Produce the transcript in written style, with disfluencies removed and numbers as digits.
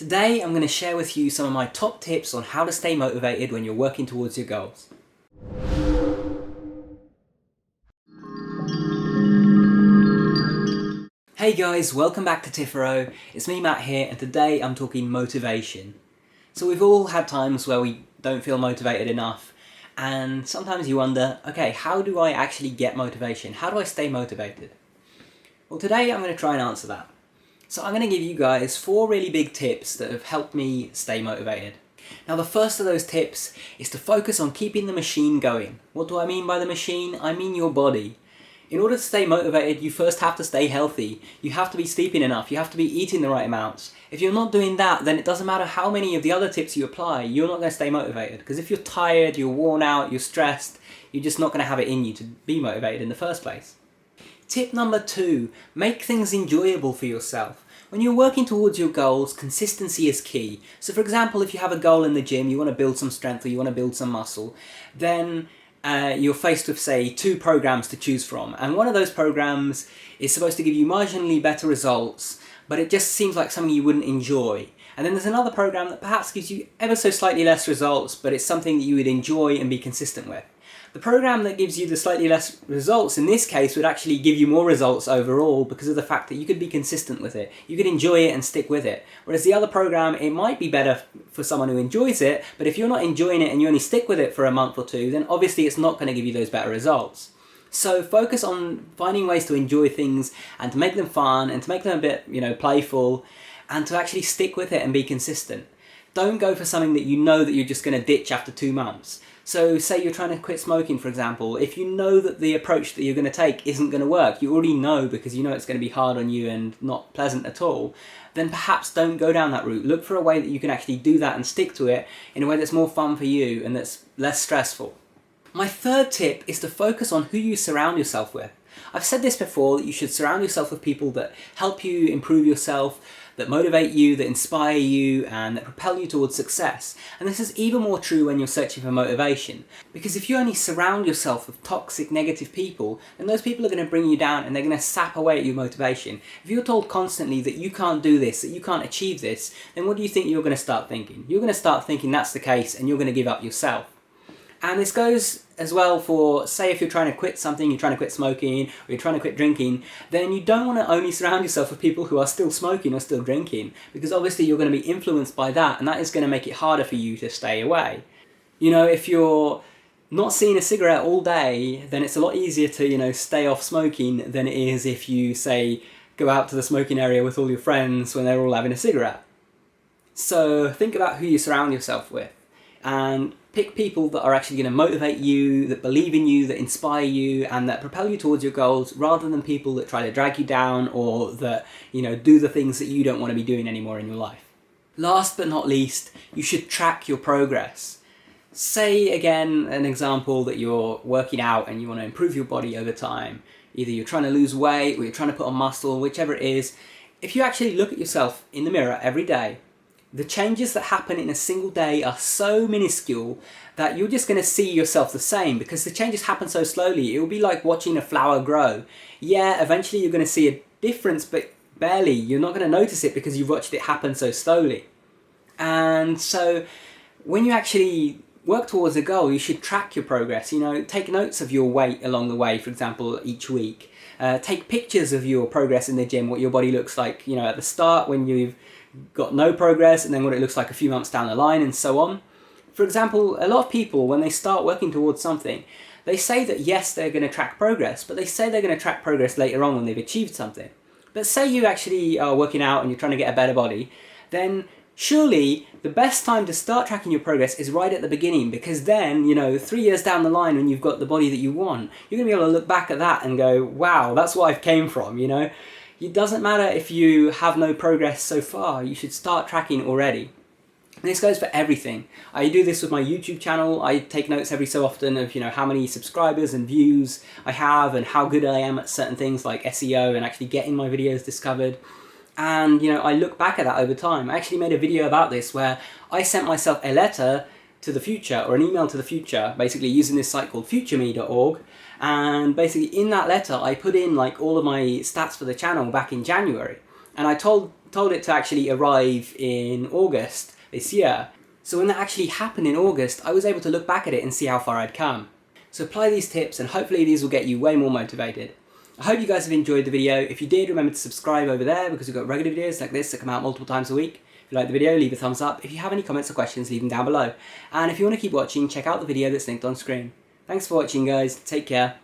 Today I'm going to share with you some of my top tips on how to stay motivated when you're working towards your goals. Hey guys, welcome back to Tipharot. It's me Matt here, and today I'm talking motivation. So we've all had times where we don't feel motivated enough, and sometimes you wonder, okay, how do I actually get motivation? How do I stay motivated? Well, today I'm going to try and answer that. So I'm going to give you guys 4 really big tips that have helped me stay motivated. Now the first of those tips is to focus on keeping the machine going. What do I mean by the machine? I mean your body. In order to stay motivated, you first have to stay healthy. You have to be sleeping enough, you have to be eating the right amounts. If you're not doing that, then it doesn't matter how many of the other tips you apply, you're not going to stay motivated. Because if you're tired, you're worn out, you're stressed, you're just not going to have it in you to be motivated in the first place. Tip number 2, make things enjoyable for yourself. When you're working towards your goals, consistency is key. So for example, if you have a goal in the gym, you want to build some strength or you want to build some muscle, then you're faced with, say, 2 programs to choose from. And one of those programs is supposed to give you marginally better results, but it just seems like something you wouldn't enjoy. And then there's another program that perhaps gives you ever so slightly less results, but it's something that you would enjoy and be consistent with. The program that gives you the slightly less results in this case would actually give you more results overall because of the fact that you could be consistent with it. You could enjoy it and stick with it. Whereas the other program, it might be better for someone who enjoys it, but if you're not enjoying it and you only stick with it for a month or 2, then obviously it's not going to give you those better results. So focus on finding ways to enjoy things and to make them fun and to make them a bit, playful, and to actually stick with it and be consistent. Don't go for something that you know that you're just going to ditch after 2 months. So say you're trying to quit smoking, for example. If you know that the approach that you're going to take isn't going to work, you already know because you know it's going to be hard on you and not pleasant at all, then perhaps don't go down that route. Look for a way that you can actually do that and stick to it in a way that's more fun for you and that's less stressful. My third tip is to focus on who you surround yourself with. I've said this before, that you should surround yourself with people that help you improve yourself, that motivate you, that inspire you, and that propel you towards success. And this is even more true when you're searching for motivation. Because if you only surround yourself with toxic, negative people, then those people are going to bring you down and they're going to sap away at your motivation. If you're told constantly that you can't do this, that you can't achieve this, then what do you think you're going to start thinking? You're going to start thinking that's the case and you're going to give up yourself. And this goes as well for, say, if you're trying to quit something, you're trying to quit smoking, or you're trying to quit drinking, then you don't want to only surround yourself with people who are still smoking or still drinking, because obviously you're going to be influenced by that, and that is going to make it harder for you to stay away. If you're not seeing a cigarette all day, then it's a lot easier to, stay off smoking than it is if you, say, go out to the smoking area with all your friends when they're all having a cigarette. So think about who you surround yourself with, and pick people that are actually going to motivate you, that believe in you, that inspire you, and that propel you towards your goals, rather than people that try to drag you down or that, do the things that you don't want to be doing anymore in your life. Last but not least, you should track your progress. Say, again, an example that you're working out and you want to improve your body over time. Either you're trying to lose weight or you're trying to put on muscle, whichever it is. If you actually look at yourself in the mirror every day, the changes that happen in a single day are so minuscule that you're just going to see yourself the same, because the changes happen so slowly. It will be like watching a flower grow. Yeah, eventually you're going to see a difference, but barely. You're not going to notice it because you've watched it happen so slowly. And so when you actually work towards a goal, you should track your progress. Take notes of your weight along the way, for example, each week. Take pictures of your progress in the gym, what your body looks like, at the start when you've got no progress, and then what it looks like a few months down the line, and so on. For example, a lot of people, when they start working towards something, they say that yes, they're going to track progress, but they say they're going to track progress later on when they've achieved something. But say you actually are working out and you're trying to get a better body, then surely the best time to start tracking your progress is right at the beginning, because then, 3 years down the line when you've got the body that you want, you're going to be able to look back at that and go, wow, that's what I've came from, It doesn't matter if you have no progress so far, you should start tracking already. And this goes for everything. I do this with my YouTube channel. I take notes every so often of how many subscribers and views I have and how good I am at certain things like SEO and actually getting my videos discovered. And I look back at that over time. I actually made a video about this where I sent myself a letter to the future, or an email to the future, basically using this site called futureme.org. And basically in that letter I put in all of my stats for the channel back in January. And I told told it to actually arrive in August this year. So when that actually happened in August, I was able to look back at it and see how far I'd come. So apply these tips and hopefully these will get you way more motivated. I hope you guys have enjoyed the video. If you did, remember to subscribe over there because we've got regular videos like this that come out multiple times a week. If you like the video, leave a thumbs up. If you have any comments or questions, leave them down below. And if you want to keep watching, check out the video that's linked on screen. Thanks for watching, guys. Take care.